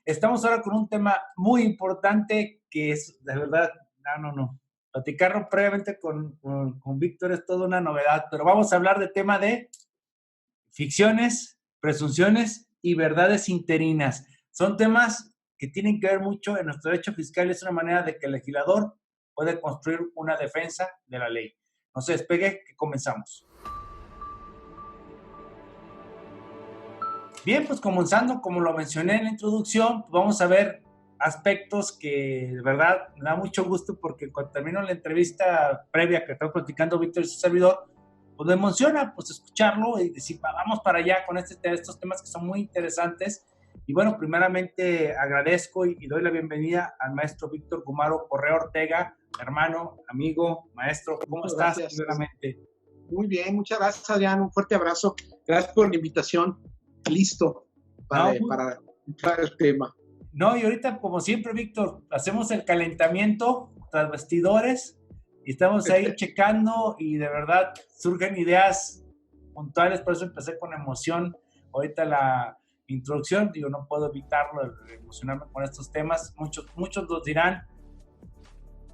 Estamos ahora con un tema muy importante que es, de verdad, no. Platicarlo previamente con Víctor es toda una novedad, pero vamos a hablar del tema de ficciones, presunciones y verdades interinas. Son temas que tienen que ver mucho en nuestro derecho fiscal. Es una manera de que el legislador puede construir una defensa de la ley. No se despegue, que comenzamos. Bien, pues comenzando, como lo mencioné en la introducción, vamos a ver aspectos que de verdad me da mucho gusto, porque cuando termino la entrevista previa que estamos platicando Víctor y su servidor, pues me emociona pues escucharlo y decir, vamos para allá con estos temas que son muy interesantes. Y bueno, primeramente agradezco y doy la bienvenida al maestro Víctor Gumaro Correa Ortega, hermano, amigo, maestro. ¿Cómo estás? Primeramente. Muy bien, muchas gracias, Adrián. Un fuerte abrazo. Gracias por la invitación. Listo para entrar al tema. No, y ahorita, como siempre, Víctor, hacemos el calentamiento tras bastidores y estamos ahí checando y de verdad surgen ideas puntuales, por eso empecé con emoción. Ahorita la introducción, digo, no puedo evitarlo, emocionarme con estos temas. Muchos nos dirán,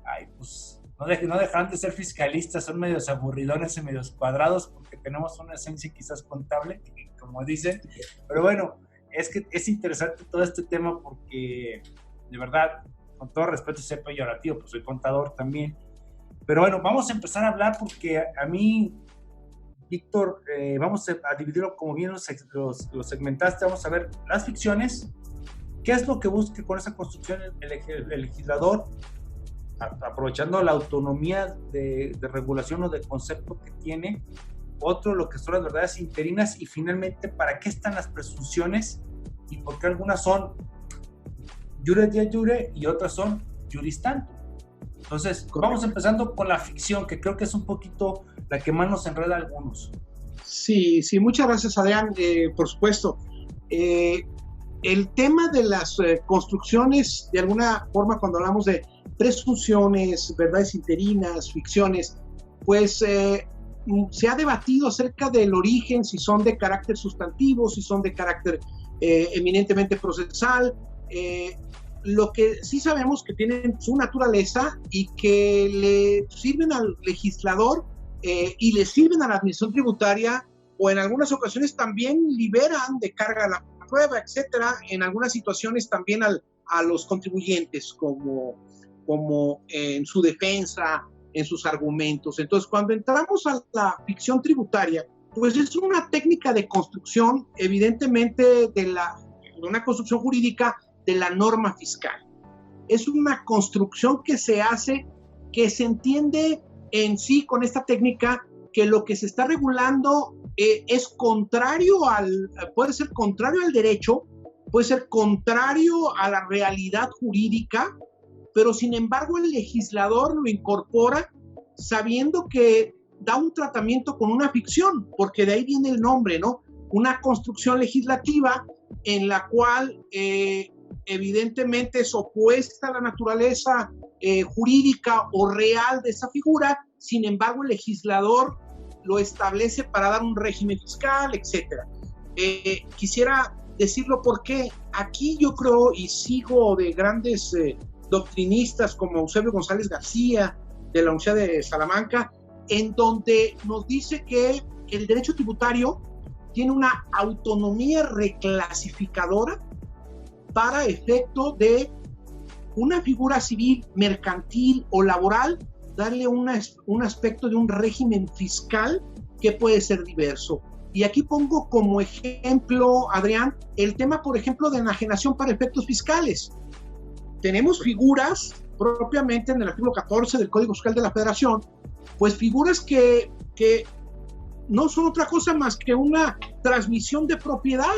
ay, pues no dejarán de ser fiscalistas, son medios aburridones y medios cuadrados porque tenemos una esencia quizás contable, como dicen, pero bueno, es que es interesante todo este tema porque, de verdad, con todo respeto, sé peyorativo, pues soy contador también, pero bueno, vamos a empezar a hablar porque a mí, Víctor, vamos a dividirlo como bien los segmentaste. Vamos a ver las ficciones, qué es lo que busque con esa construcción el legislador, aprovechando la autonomía de regulación o de concepto que tiene. Otro, lo que son las verdades interinas, y finalmente, ¿para qué están las presunciones? Y por qué algunas son jure dia jure y otras son juris tantum. Entonces, vamos empezando con la ficción, que creo que es un poquito la que más nos enreda a algunos. Sí, muchas gracias, Adrián, por supuesto. El tema de las construcciones, de alguna forma, cuando hablamos de presunciones, verdades interinas, ficciones, pues se ha debatido acerca del origen, si son de carácter sustantivo, si son de carácter eminentemente procesal. Lo que sí sabemos que tienen su naturaleza y que le sirven al legislador y le sirven a la administración tributaria, o en algunas ocasiones también liberan de carga la prueba, etcétera, en algunas situaciones también a los contribuyentes, como en su defensa, en sus argumentos. Entonces, cuando entramos a la ficción tributaria, pues es una técnica de construcción, evidentemente, de una construcción jurídica de la norma fiscal. Es una construcción que se hace, que se entiende en sí con esta técnica, que lo que se está regulando es puede ser contrario al derecho, puede ser contrario a la realidad jurídica, pero sin embargo el legislador lo incorpora sabiendo que da un tratamiento con una ficción, porque de ahí viene el nombre, ¿no? Una construcción legislativa en la cual evidentemente es opuesta a la naturaleza jurídica o real de esa figura, sin embargo el legislador lo establece para dar un régimen fiscal, etc. Quisiera decirlo porque aquí yo creo y sigo de grandes doctrinistas como Eusebio González García de la Universidad de Salamanca, en donde nos dice que el derecho tributario tiene una autonomía reclasificadora para efecto de una figura civil, mercantil o laboral, darle un aspecto de un régimen fiscal que puede ser diverso. Y aquí pongo como ejemplo, Adrián, el tema, por ejemplo, de enajenación para efectos fiscales. Tenemos figuras propiamente en el artículo 14 del Código Fiscal de la Federación, pues figuras que no son otra cosa más que una transmisión de propiedad,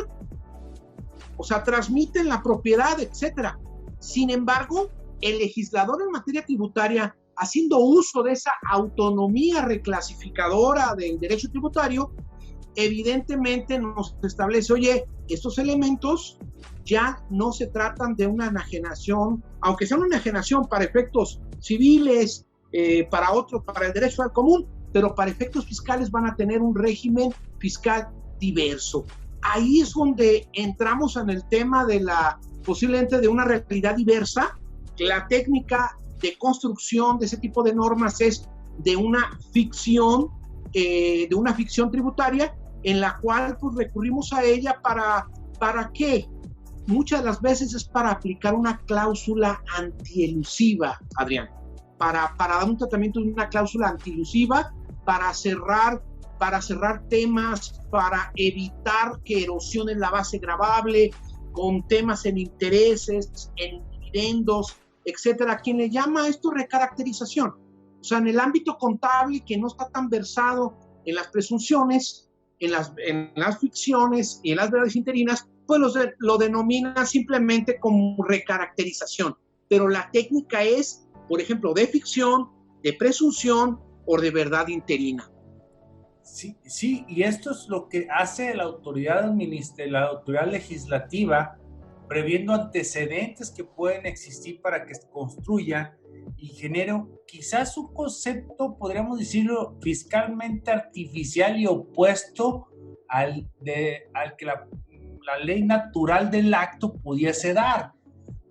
o sea, transmiten la propiedad, etc. Sin embargo, el legislador en materia tributaria, haciendo uso de esa autonomía reclasificadora del derecho tributario, evidentemente nos establece, oye, estos elementos ya no se tratan de una enajenación, aunque sea una enajenación para efectos civiles, para el derecho al común, pero para efectos fiscales van a tener un régimen fiscal diverso. Ahí es donde entramos en el tema de la posiblemente de una realidad diversa. La técnica de construcción de ese tipo de normas es de una ficción tributaria, en la cual pues recurrimos a ella ¿para qué? Muchas de las veces es para aplicar una cláusula antielusiva, Adrián, para dar un tratamiento de una cláusula antielusiva, para cerrar temas, para evitar que erosionen la base gravable con temas en intereses, en dividendos, etcétera. Quien le llama a esto recaracterización. O sea, en el ámbito contable, que no está tan versado en las presunciones, en las ficciones y en las verdades interinas, pues lo denomina simplemente como recaracterización. Pero la técnica es, por ejemplo, de ficción, de presunción o de verdad interina. Sí, y esto es lo que hace la autoridad legislativa, previendo antecedentes que pueden existir para que se construya y genere quizás un concepto, podríamos decirlo, fiscalmente artificial y opuesto al que la ley natural del acto pudiese dar.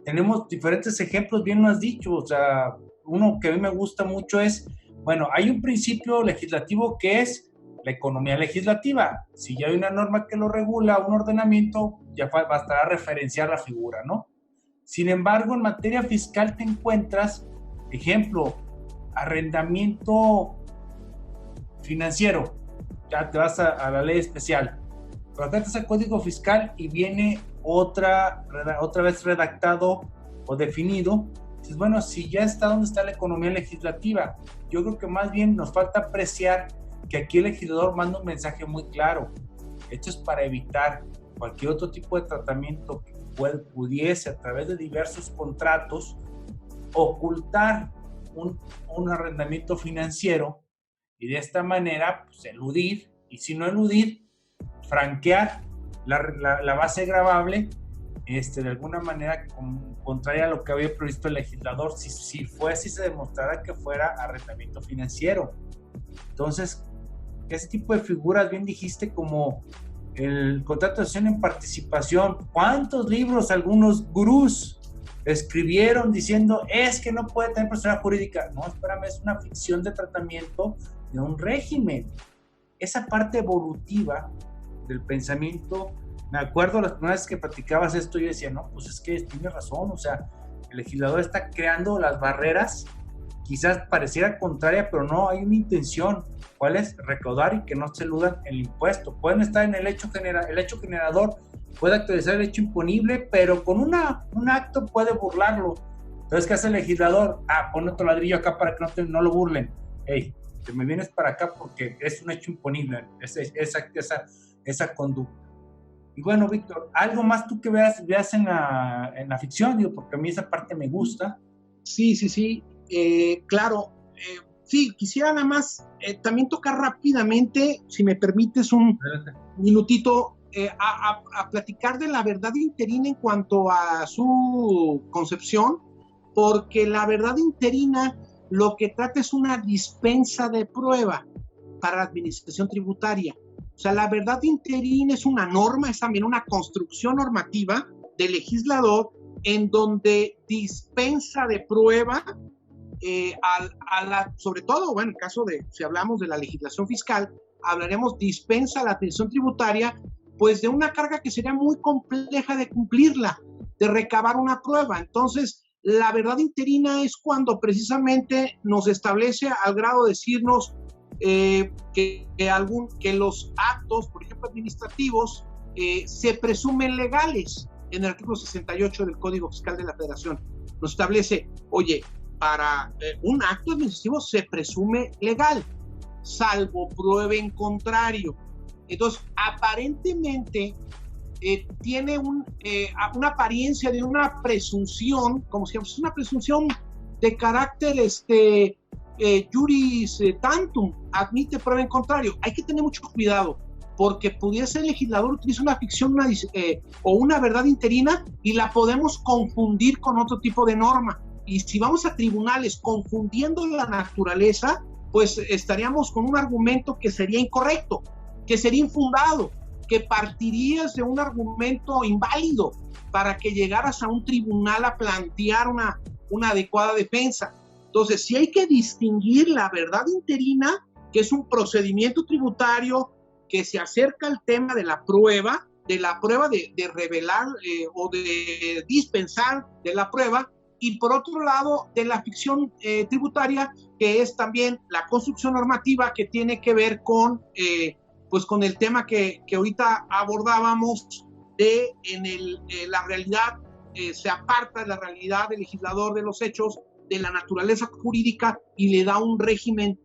Tenemos diferentes ejemplos, bien lo has dicho, o sea, uno que a mí me gusta mucho es, bueno, hay un principio legislativo que es la economía legislativa. Si ya hay una norma que lo regula, un ordenamiento, ya bastará referenciar la figura, ¿no? Sin embargo, en materia fiscal te encuentras, ejemplo, arrendamiento financiero, ya te vas a la ley especial, pero acá estás al código fiscal y viene otra vez redactado o definido. Entonces, bueno, si ya está donde está la economía legislativa, yo creo que más bien nos falta apreciar que aquí el legislador manda un mensaje muy claro. Esto es para evitar cualquier otro tipo de tratamiento que pudiese, a través de diversos contratos, ocultar un arrendamiento financiero y de esta manera pues, eludir, y si no eludir, franquear la base gravable de alguna manera contraria a lo que había previsto el legislador, si se demostrara que fuera arrendamiento financiero. Entonces, ese tipo de figuras, bien dijiste, como el contrato de acción en participación. ¿Cuántos libros algunos gurús escribieron diciendo es que no puede tener personalidad jurídica? No, espérame, es una ficción de tratamiento de un régimen. Esa parte evolutiva del pensamiento, me acuerdo las primeras veces que platicabas esto, yo decía, no, pues es que tiene razón, o sea, el legislador está creando las barreras, quizás pareciera contraria, pero no, hay una intención. ¿Cuál es? Recaudar y que no se eludan el impuesto. Pueden estar en el hecho generador, puede actualizar el hecho imponible, pero con un acto puede burlarlo. Entonces, ¿qué hace el legislador? Pon otro ladrillo acá para que no lo burlen. Hey, te me vienes para acá porque es un hecho imponible, esa conducta. Y bueno, Víctor, ¿algo más tú que veas en la ficción? Digo, porque a mí esa parte me gusta. Sí. Claro. Sí, quisiera nada más también tocar rápidamente, si me permites un minutito, a platicar de la verdad interina en cuanto a su concepción, porque la verdad interina lo que trata es una dispensa de prueba para la administración tributaria. O sea, la verdad interina es una norma, es también una construcción normativa del legislador en donde dispensa de prueba sobre todo, bueno, en caso de, si hablamos de la legislación fiscal, hablaremos dispensa a la administración tributaria, pues de una carga que sería muy compleja de cumplirla, de recabar una prueba. Entonces, la verdad interina es cuando precisamente nos establece al grado de decirnos que los actos, por ejemplo, administrativos, se presumen legales. En el artículo 68 del Código Fiscal de la Federación nos establece, oye, para un acto administrativo se presume legal, salvo prueba en contrario. Entonces, aparentemente tiene una apariencia de una presunción, como si fuese una presunción de carácter juris tantum, admite prueba en contrario. Hay que tener mucho cuidado, porque pudiese el legislador utilizar una ficción o una verdad interina y la podemos confundir con otro tipo de norma. Y si vamos a tribunales confundiendo la naturaleza, pues estaríamos con un argumento que sería incorrecto, que sería infundado. que partirías de un argumento inválido para que llegaras a un tribunal a plantear una adecuada defensa. Entonces, sí hay que distinguir la verdad interina, que es un procedimiento tributario que se acerca al tema de la prueba de revelar o de dispensar de la prueba, y por otro lado, de la ficción tributaria, que es también la construcción normativa que tiene que ver con, pues con el tema que ahorita abordábamos, la realidad se aparta de la realidad del legislador de los hechos, de la naturaleza jurídica, y le da un régimen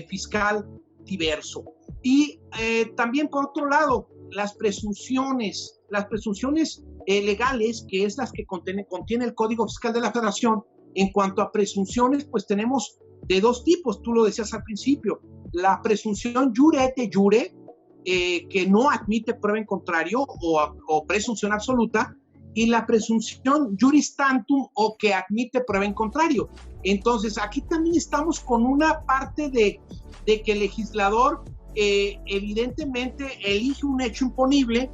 fiscal diverso. Y también, por otro lado, las presunciones legales, que es las que contiene el Código Fiscal de la Federación. En cuanto a presunciones, pues tenemos de dos tipos, tú lo decías al principio: la presunción jure et jure, que no admite prueba en contrario o presunción absoluta, y la presunción juris tantum, o que admite prueba en contrario. Entonces, aquí también estamos con una parte de que el legislador evidentemente elige un hecho imponible,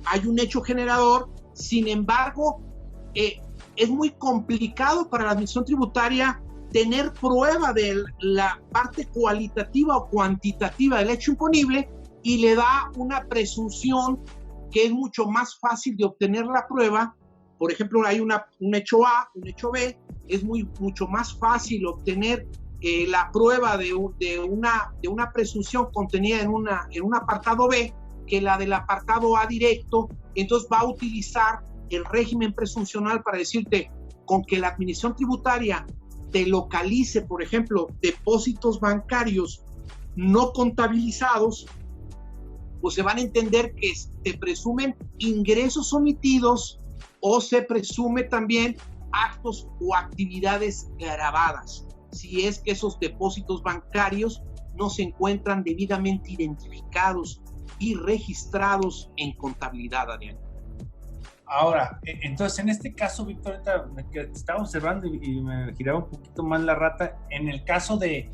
hay un hecho generador. Sin embargo, es muy complicado para la administración tributaria tener prueba de la parte cualitativa o cuantitativa del hecho imponible, y le da una presunción que es mucho más fácil de obtener la prueba. Por ejemplo, hay un hecho A, un hecho B, es mucho más fácil obtener la prueba de una presunción contenida en un apartado B que la del apartado A directo. Entonces va a utilizar el régimen presuncional para decirte, con que la administración tributaria te localice, por ejemplo, depósitos bancarios no contabilizados, pues se van a entender que se presumen ingresos omitidos, o se presume también actos o actividades gravadas, si es que esos depósitos bancarios no se encuentran debidamente identificados y registrados en contabilidad, Adrián. Ahora, entonces en este caso, Víctor, que estaba observando y me giraba un poquito más la rata, en el caso del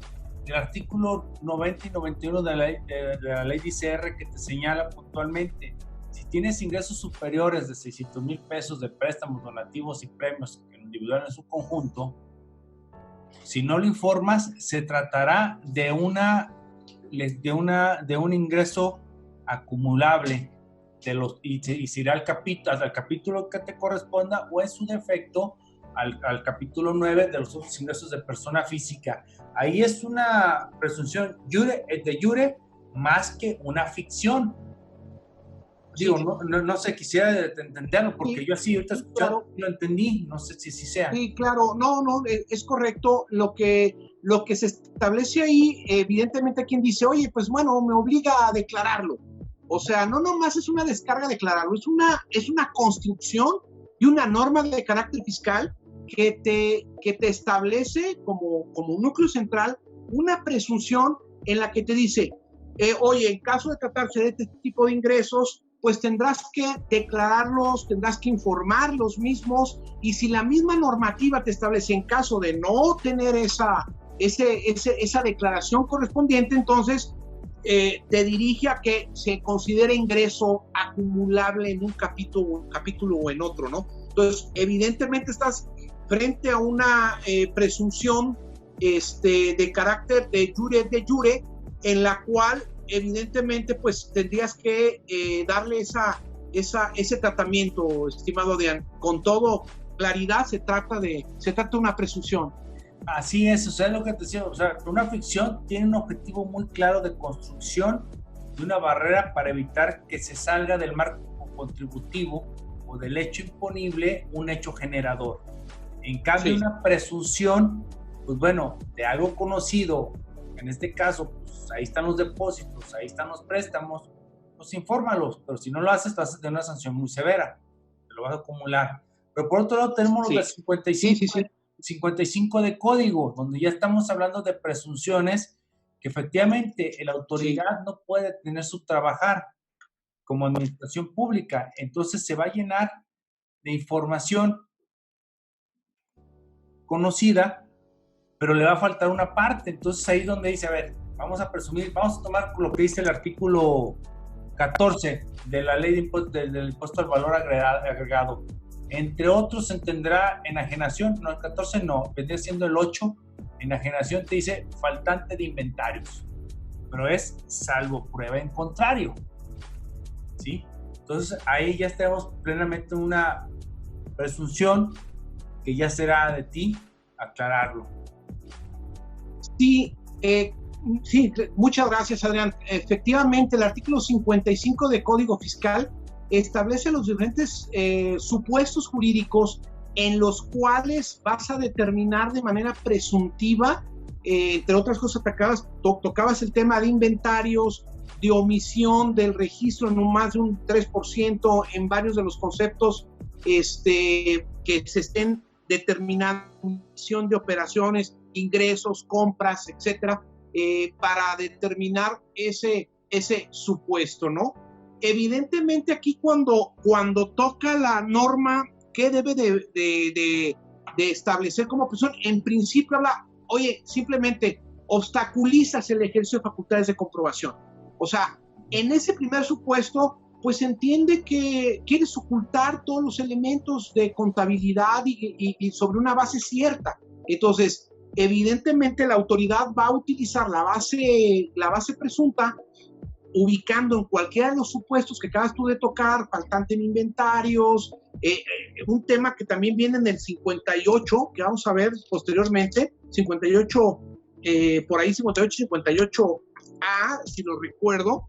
artículo 90 y 91 de la ley de ICR, que te señala puntualmente, si tienes ingresos superiores de 600,000 pesos de préstamos, donativos y premios individuales en su conjunto, si no lo informas, se tratará de un ingreso acumulable y se irá al capítulo que te corresponda, o en su defecto al capítulo 9 de los otros ingresos de persona física. Ahí es una presunción de jure más que una ficción. Digo, sí. No sé, quisiera entenderlo, porque sí, yo así ahorita escuchando, claro, lo entendí, no sé si sea. Sí, claro, no, es correcto. Lo que se establece ahí, evidentemente, quien dice, oye, pues bueno, me obliga a declararlo. O sea, no nomás es una descarga declararlo, es una construcción y una norma de carácter fiscal que te establece como núcleo central una presunción en la que te dice, oye, en caso de tratarse de este tipo de ingresos, pues tendrás que declararlos, tendrás que informar los mismos, y si la misma normativa te establece en caso de no tener esa declaración correspondiente, entonces te dirige a que se considere ingreso acumulable en un capítulo o en otro, ¿no? Entonces, evidentemente estás frente a una presunción de carácter de jure, en la cual evidentemente pues tendrías que darle ese tratamiento, estimado Adrián. Con todo claridad, se trata de una presunción. Así es, o sea, es lo que te decía, o sea, una ficción tiene un objetivo muy claro de construcción de una barrera para evitar que se salga del marco contributivo o del hecho imponible un hecho generador. En cambio, sí, una presunción, pues bueno, de algo conocido, en este caso, pues ahí están los depósitos, ahí están los préstamos, pues infórmalos, pero si no lo haces, te vas a tener una sanción muy severa, te lo vas a acumular. Pero por otro lado tenemos los de 55 de código, donde ya estamos hablando de presunciones que efectivamente la autoridad no puede tener su trabajar como administración pública, entonces se va a llenar de información conocida, pero le va a faltar una parte. Entonces ahí es donde dice, a ver, vamos a presumir, vamos a tomar lo que dice el artículo 14 de la ley del impuesto al valor agregado. Entre otros se entenderá enajenación, no, el 14 no, vendría siendo el 8. Enajenación te dice faltante de inventarios, pero es salvo prueba en contrario, ¿sí? Entonces ahí ya tenemos plenamente una presunción que ya será de ti aclararlo. Sí, sí, muchas gracias, Adrián. Efectivamente, el artículo 55 del Código Fiscal establece los diferentes supuestos jurídicos en los cuales vas a determinar de manera presuntiva, entre otras cosas, tocabas el tema de inventarios, de omisión del registro en más de un 3% en varios de los conceptos que se estén determinando, omisión de operaciones, ingresos, compras, etcétera, para determinar ese supuesto, ¿no? Evidentemente aquí cuando toca la norma que debe de establecer como persona, en principio habla, oye, simplemente obstaculizas el ejercicio de facultades de comprobación. O sea, en ese primer supuesto, pues entiende que quieres ocultar todos los elementos de contabilidad y sobre una base cierta. Entonces, evidentemente la autoridad va a utilizar la base presunta, ubicando en cualquiera de los supuestos que acabas tú de tocar, faltante en inventarios, un tema que también viene en el 58, que vamos a ver posteriormente, 58, por ahí 58, 58A, si lo recuerdo,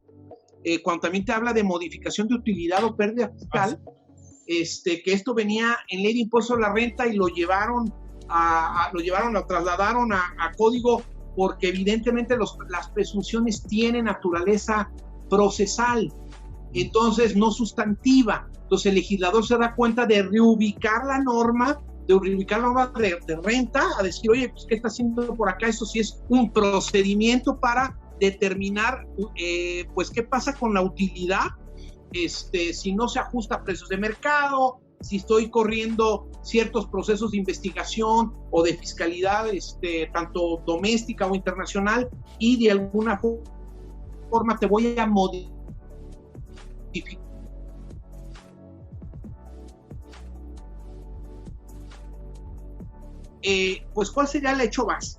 cuando también te habla de modificación de utilidad o pérdida fiscal, que esto venía en ley de impuesto a la renta y lo trasladaron a código, porque evidentemente las presunciones tienen naturaleza procesal, entonces no sustantiva. Entonces el legislador se da cuenta de reubicar la norma de renta, a decir, oye, pues, ¿qué está haciendo por acá? Eso sí es un procedimiento para determinar, pues, qué pasa con la utilidad, si no se ajusta a precios de mercado, si estoy corriendo ciertos procesos de investigación o de fiscalidad, tanto doméstica o internacional, y de alguna forma te voy a modificar. Pues, ¿cuál sería el hecho base?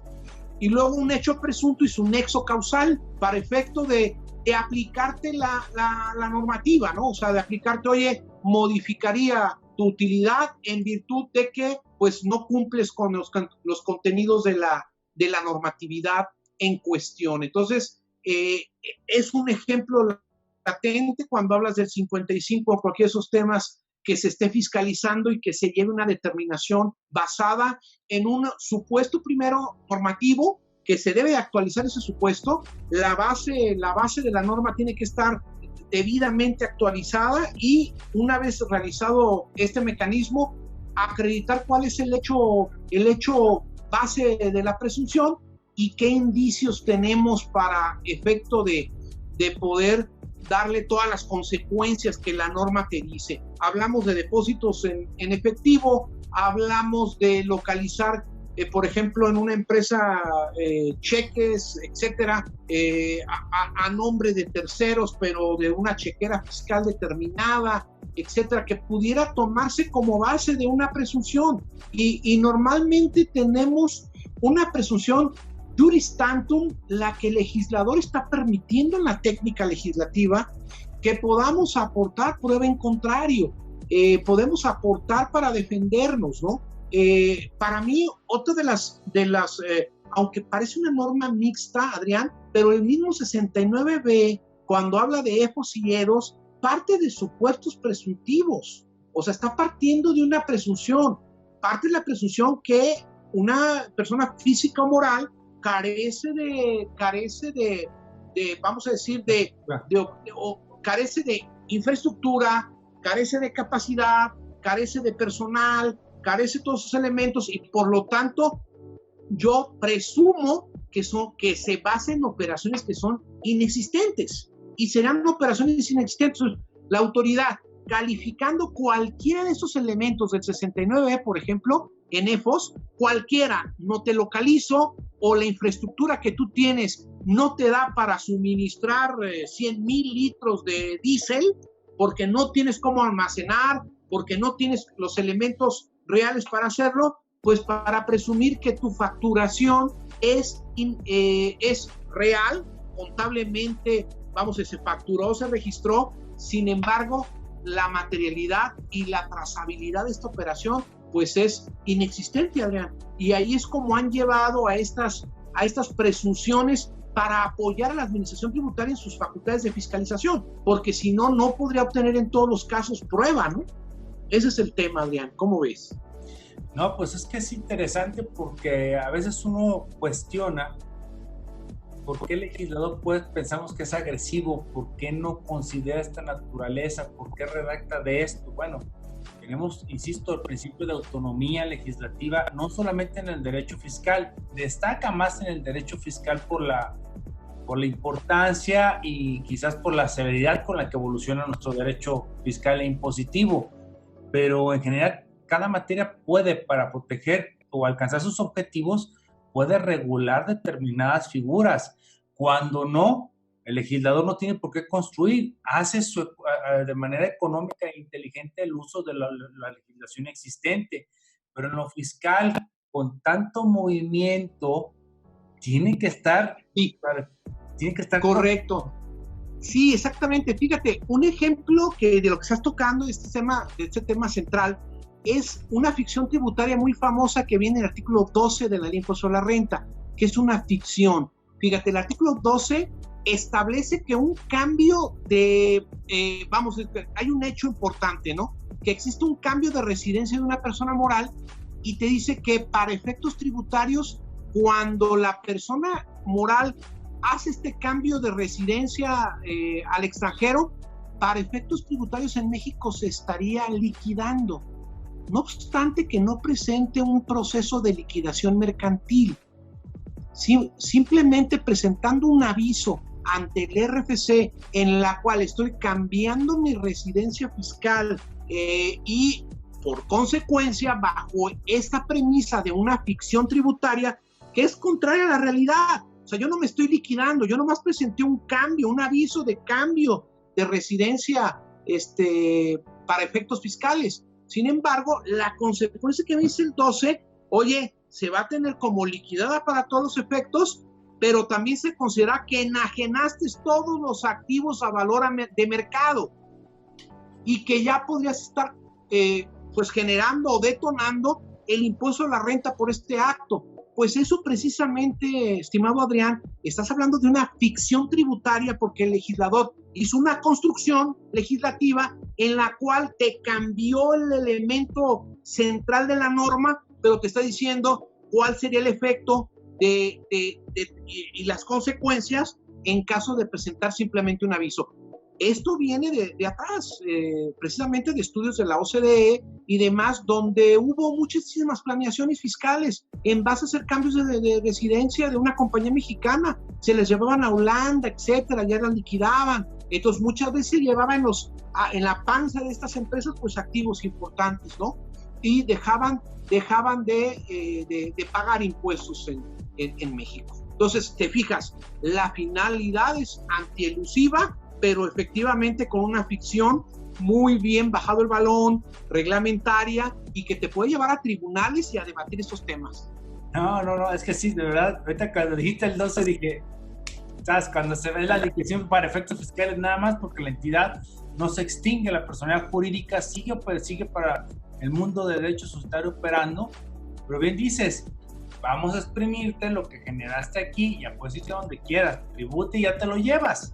Y luego un hecho presunto y su nexo causal para efecto de aplicarte la normativa, ¿no? O sea, de aplicarte, oye, modificaría tu utilidad en virtud de que, pues, no cumples con los contenidos de la normatividad en cuestión. Entonces, es un ejemplo latente cuando hablas del 55 o cualquiera de esos temas que se esté fiscalizando y que se lleve una determinación basada en un supuesto primero normativo, que se debe actualizar ese supuesto. La base de la norma tiene que estar debidamente actualizada y, una vez realizado este mecanismo, acreditar cuál es el hecho base de la presunción y qué indicios tenemos para efecto de poder darle todas las consecuencias que la norma te dice. Hablamos de depósitos en efectivo, hablamos de localizar, por ejemplo, en una empresa, cheques, etcétera, a nombre de terceros, pero de una chequera fiscal determinada, etcétera, que pudiera tomarse como base de una presunción. Y normalmente tenemos una presunción juris tantum, la que el legislador está permitiendo en la técnica legislativa que podamos aportar prueba en contrario, podemos aportar para defendernos, ¿no? Para mí, otra de las aunque parece una norma mixta, Adrián, pero el mismo 69B, cuando habla de efos y edos, parte de supuestos presuntivos, o sea, está partiendo de una presunción, parte de la presunción que una persona física o moral carece de vamos a decir, carece de infraestructura, carece de capacidad, carece de personal, carece de todos esos elementos, y por lo tanto yo presumo que se basen en operaciones que son inexistentes, y serán operaciones inexistentes. La autoridad, calificando cualquiera de esos elementos del 69, por ejemplo, en EFOS, cualquiera, no te localizo, o la infraestructura que tú tienes no te da para suministrar 100,000 litros de diésel porque no tienes cómo almacenar, porque no tienes los elementos reales para hacerlo, pues para presumir que tu facturación es real, contablemente, vamos, se facturó, se registró, sin embargo, la materialidad y la trazabilidad de esta operación, pues es inexistente, Adrián. Y ahí es como han llevado a estas presunciones para apoyar a la administración tributaria en sus facultades de fiscalización, porque si no, no podría obtener en todos los casos prueba, ¿no? Ese es el tema, Adrián. ¿Cómo ves? No, pues es que es interesante porque a veces uno cuestiona por qué el legislador pensamos que es agresivo, por qué no considera esta naturaleza, por qué redacta de esto. Bueno, tenemos, insisto, el principio de autonomía legislativa, no solamente en el derecho fiscal, destaca más en el derecho fiscal por la importancia y quizás por la severidad con la que evoluciona nuestro derecho fiscal e impositivo, pero en general cada materia puede, para proteger o alcanzar sus objetivos, puede regular determinadas figuras. Cuando no, el legislador no tiene por qué construir, hace de manera económica e inteligente el uso de la legislación existente, pero en lo fiscal, con tanto movimiento, tiene que estar correcto. Sí, exactamente. Fíjate, un ejemplo de lo que estás tocando, de este tema central, es una ficción tributaria muy famosa que viene en el artículo 12 de la Ley de Impuesto a la Renta, que es una ficción. Fíjate, el artículo 12 establece que un cambio hay un hecho importante, ¿no? Que existe un cambio de residencia de una persona moral y te dice que para efectos tributarios, cuando la persona moral hace este cambio de residencia al extranjero, para efectos tributarios en México se estaría liquidando, no obstante que no presente un proceso de liquidación mercantil. Simplemente presentando un aviso ante el RFC en la cual estoy cambiando mi residencia fiscal y por consecuencia bajo esta premisa de una ficción tributaria que es contraria a la realidad. O sea, yo no me estoy liquidando, yo nomás presenté un cambio, un aviso de cambio de residencia para efectos fiscales. Sin embargo, la consecuencia que me dice el 12, oye, se va a tener como liquidada para todos los efectos, pero también se considera que enajenaste todos los activos a valor de mercado y que ya podrías estar pues generando o detonando el impuesto a la renta por este acto. Pues eso precisamente, estimado Adrián, estás hablando de una ficción tributaria porque el legislador hizo una construcción legislativa en la cual te cambió el elemento central de la norma, pero te está diciendo cuál sería el efecto y las consecuencias en caso de presentar simplemente un aviso. Esto viene de atrás, precisamente de estudios de la OCDE y demás, donde hubo muchísimas planeaciones fiscales en base a hacer cambios de residencia de una compañía mexicana. Se les llevaban a Holanda, etcétera, ya las liquidaban. Entonces, muchas veces se llevaban en la panza de estas empresas pues activos importantes, ¿no? Y dejaban de pagar impuestos en México. Entonces, te fijas, la finalidad es antielusiva, pero efectivamente con una ficción muy bien bajado el balón, reglamentaria, y que te puede llevar a tribunales y a debatir estos temas. No, es que sí, de verdad, ahorita cuando dijiste el 12 dije, ¿sabes? Cuando se ve la liquidación para efectos fiscales nada más porque la entidad no se extingue, la personalidad jurídica sigue para el mundo de derecho societario operando, pero bien dices, vamos a exprimirte lo que generaste aquí, ya puedes irte donde quieras, tribute y ya te lo llevas.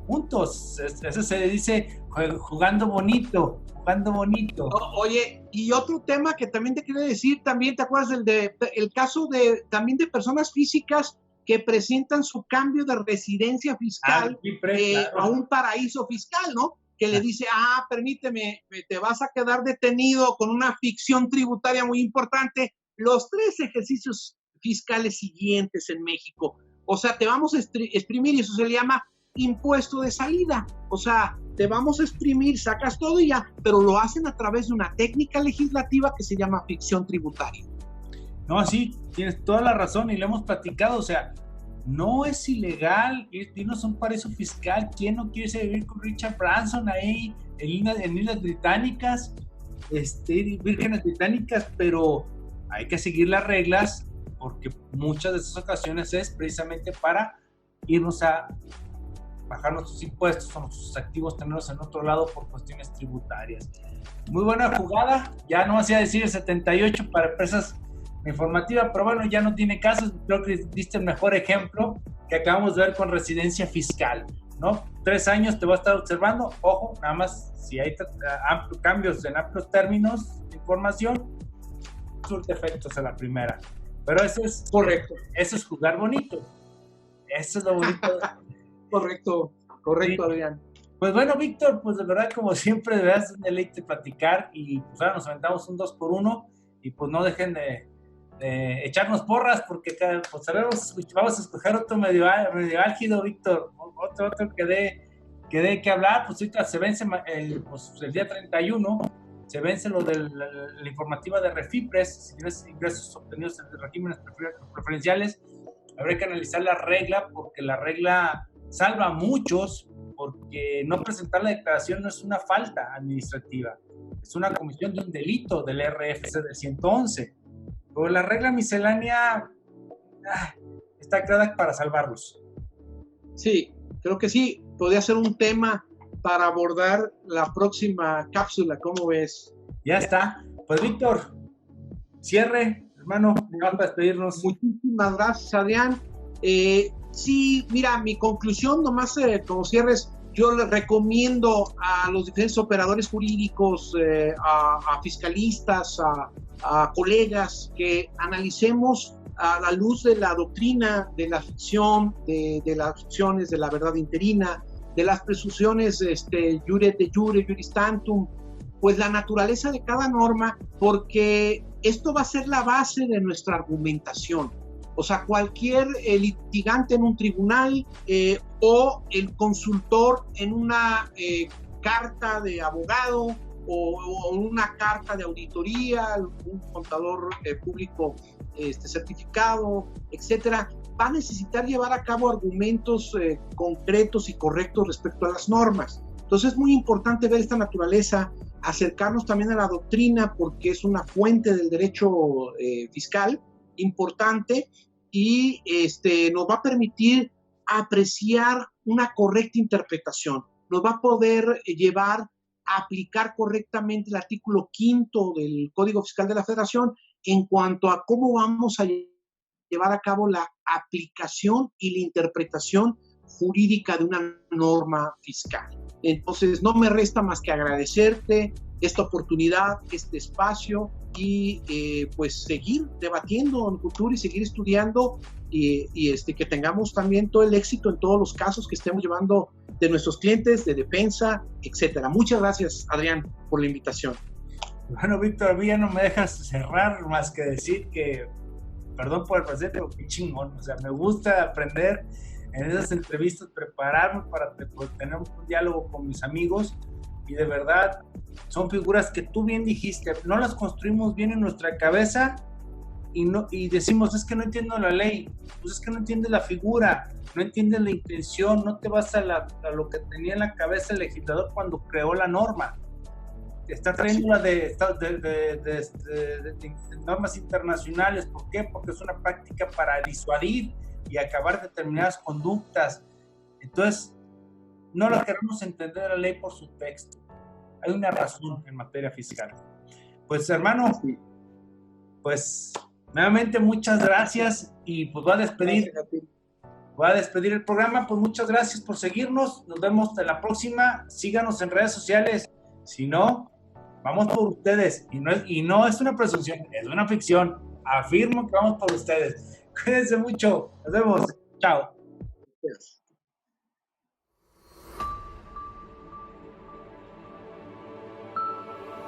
Puntos. Eso se dice jugando bonito. Oye, y otro tema que también te quería decir, también te acuerdas el caso también de personas físicas que presentan su cambio de residencia fiscal claro, a un paraíso fiscal, ¿no? Que le dice, permíteme, te vas a quedar detenido con una ficción tributaria muy importante los 3 ejercicios fiscales siguientes en México. O sea, te vamos a exprimir y eso se le llama impuesto de salida. O sea, te vamos a exprimir, sacas todo y ya, pero lo hacen a través de una técnica legislativa que se llama ficción tributaria. No, sí, tienes toda la razón y lo hemos platicado. O sea, no es ilegal irnos a un paraíso fiscal. ¿Quién no quiere irse a vivir con Richard Branson ahí en Islas Británicas, Vírgenes Británicas? Pero hay que seguir las reglas, porque muchas de esas ocasiones es precisamente para irnos a bajar nuestros impuestos o nuestros activos, tenerlos en otro lado por cuestiones tributarias. Muy buena jugada, ya no hacía decir el 78 para empresas informativas, pero bueno, ya no tiene caso. Creo que diste el mejor ejemplo que acabamos de ver con residencia fiscal, ¿no? 3 años te va a estar observando, ojo, nada más si hay cambios en amplios términos de información, surte efectos a la primera. Pero eso es correcto, eso es jugar bonito, eso es lo bonito. Correcto, sí. Adrián. Pues bueno, Víctor, pues de verdad, como siempre, de verdad es un deleite platicar, y pues ahora nos aventamos un 2x1, y pues no dejen de echarnos porras, porque pues sabemos, vamos a escoger otro medio álgido, Víctor, otro que dé que hablar. Pues ahorita se vence el día 31, se vence lo de la informativa de Refipres, ingresos obtenidos en regímenes preferenciales. Habrá que analizar la regla, porque la regla salva a muchos, porque no presentar la declaración no es una falta administrativa, es una comisión de un delito del RFC del 111. Pero la regla miscelánea está creada para salvarlos. Sí, creo que sí. Podría ser un tema para abordar la próxima cápsula. ¿Cómo ves? Ya está. Pues Víctor, cierre, hermano, vamos a despedirnos. Muchísimas gracias, Adrián. Sí, mira, mi conclusión nomás como cierres, yo les recomiendo a los diferentes operadores jurídicos, a fiscalistas, a colegas, que analicemos a la luz de la doctrina de la ficción, de las ficciones de la verdad interina, de las presunciones jure de jure, juris tantum, pues la naturaleza de cada norma, porque esto va a ser la base de nuestra argumentación. O sea, cualquier litigante en un tribunal o el consultor en una carta de abogado o una carta de auditoría, un contador público certificado, etcétera, va a necesitar llevar a cabo argumentos concretos y correctos respecto a las normas. Entonces es muy importante ver esta naturaleza, acercarnos también a la doctrina, porque es una fuente del derecho fiscal importante, y nos va a permitir apreciar una correcta interpretación, nos va a poder llevar a aplicar correctamente el artículo 5 del Código Fiscal de la Federación en cuanto a cómo vamos a llevar a cabo la aplicación y la interpretación jurídica de una norma fiscal. Entonces, no me resta más que agradecerte esta oportunidad, este espacio, y pues seguir debatiendo en el futuro y seguir estudiando, y que tengamos también todo el éxito en todos los casos que estemos llevando de nuestros clientes, de defensa, etcétera. Muchas gracias, Adrián, por la invitación. Bueno, Víctor, a mí ya no me dejas cerrar más que decir que, perdón por el presente, pero qué chingón. O sea, me gusta aprender en esas entrevistas, prepararme para tener un diálogo con mis amigos, y de verdad son figuras que tú bien dijiste, no las construimos bien en nuestra cabeza y decimos, es que no entiendo la ley, pues es que no entiendes la figura, no entiendes la intención, no te vas a lo que tenía en la cabeza el legislador cuando creó la norma. Está trayendo la de normas internacionales. ¿Por qué? Porque es una práctica para disuadir y acabar determinadas conductas. Entonces, no lo queremos entender la ley por su texto. Hay una razón en materia fiscal. Pues, hermano, pues nuevamente muchas gracias, y pues voy a despedir el programa. Pues muchas gracias por seguirnos. Nos vemos en la próxima. Síganos en redes sociales. Si no, vamos por ustedes. Y no es una presunción, es una ficción. Afirmo que vamos por ustedes. Cuídense mucho. Nos vemos. Chao.